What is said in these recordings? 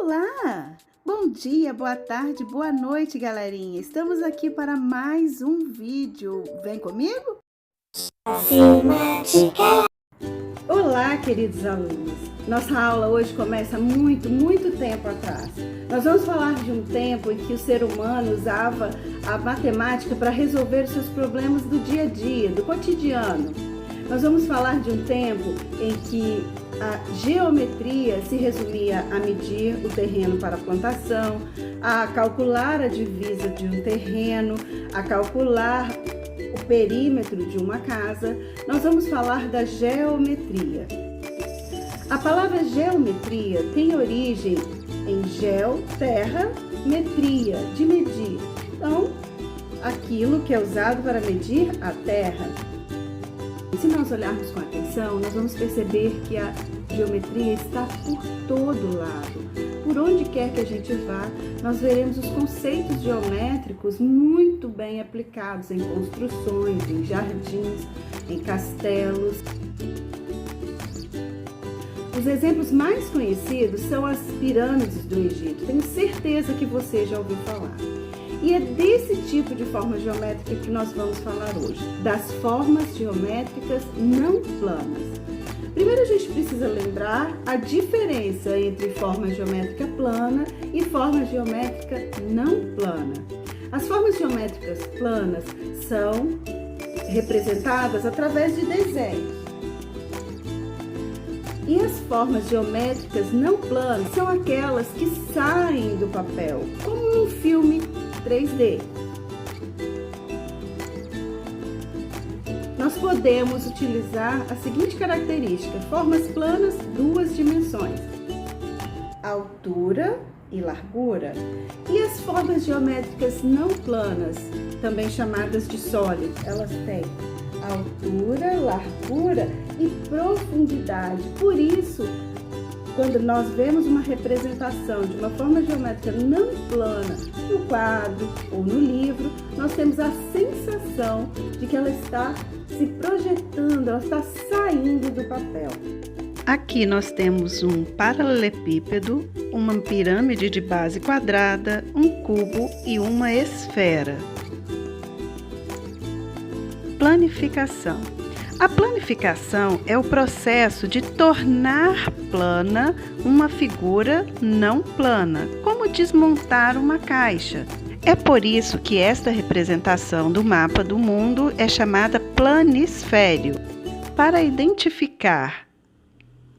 Olá! Bom dia, boa tarde, boa noite, galerinha! Estamos aqui para mais um vídeo. Vem comigo? Olá, queridos alunos! Nossa aula hoje começa muito tempo atrás. Nós vamos falar de um tempo em que o ser humano usava a matemática para resolver os seus problemas do dia a dia, do cotidiano. Nós vamos falar de um tempo em que a geometria se resumia a medir o terreno para a plantação, a calcular a divisa de um terreno, a calcular o perímetro de uma casa. Nós vamos falar da geometria. A palavra geometria tem origem em geo, terra, metria, de medir. Então, aquilo que é usado para medir a terra. Se nós olharmos com atenção, nós vamos perceber que a geometria está por todo lado. Por onde quer que a gente vá, nós veremos os conceitos geométricos muito bem aplicados em construções, em jardins, em castelos. Os exemplos mais conhecidos são as pirâmides do Egito. Tenho certeza que você já ouviu falar. E é desse tipo de forma geométrica que nós vamos falar hoje, das formas geométricas não planas. Primeiro a gente precisa lembrar a diferença entre forma geométrica plana e forma geométrica não plana. As formas geométricas planas são representadas através de desenhos. E as formas geométricas não planas são aquelas que saem do papel, como um filme 3D. Nós podemos utilizar a seguinte característica: formas planas, duas dimensões, altura e largura. E as formas geométricas não planas, também chamadas de sólidas, elas têm altura, largura e profundidade. Por isso, quando nós vemos uma representação de uma forma geométrica não plana no quadro ou no livro, nós temos a sensação de que ela está se projetando, ela está saindo do papel. Aqui nós temos um paralelepípedo, uma pirâmide de base quadrada, um cubo e uma esfera. Planificação. A planificação é o processo de tornar plana uma figura não plana, como desmontar uma caixa. É por isso que esta representação do mapa do mundo é chamada planisfério. Para identificar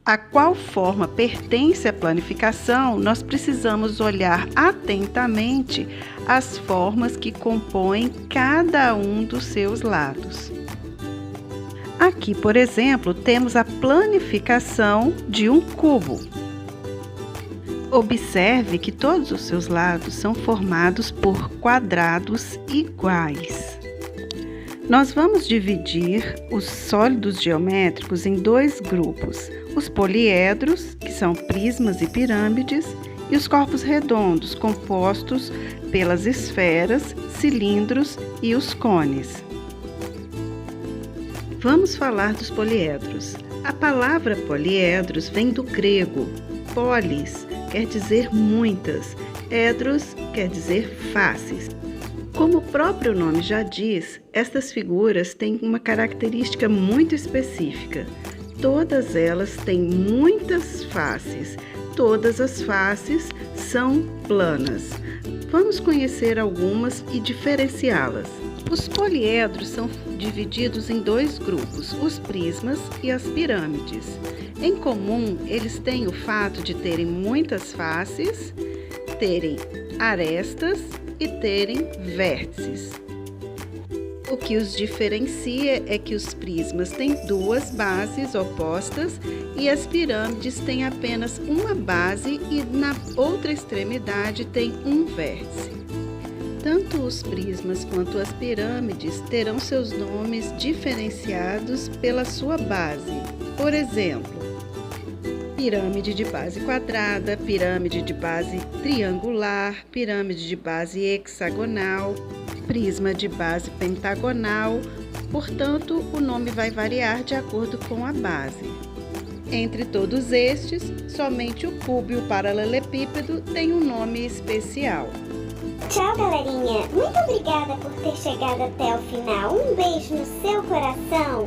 a qual forma pertence a planificação, nós precisamos olhar atentamente as formas que compõem cada um dos seus lados. Aqui, por exemplo, temos a planificação de um cubo. Observe que todos os seus lados são formados por quadrados iguais. Nós vamos dividir os sólidos geométricos em dois grupos: os poliedros, que são prismas e pirâmides, e os corpos redondos, compostos pelas esferas, cilindros e os cones. Vamos falar dos poliedros. A palavra poliedros vem do grego. Polis quer dizer muitas, edros quer dizer faces. Como o próprio nome já diz, estas figuras têm uma característica muito específica. Todas elas têm muitas faces. Todas as faces são planas. Vamos conhecer algumas e diferenciá-las. Os poliedros são divididos em dois grupos, os prismas e as pirâmides. Em comum, eles têm o fato de terem muitas faces, terem arestas e terem vértices. O que os diferencia é que os prismas têm duas bases opostas e as pirâmides têm apenas uma base e na outra extremidade tem um vértice. Tanto os prismas quanto as pirâmides terão seus nomes diferenciados pela sua base. Por exemplo, pirâmide de base quadrada, pirâmide de base triangular, pirâmide de base hexagonal, prisma de base pentagonal. Portanto, o nome vai variar de acordo com a base. Entre todos estes, somente o cubo e o paralelepípedo têm um nome especial. Tchau, galerinha! Muito obrigada por ter chegado até o final. Um beijo no seu coração!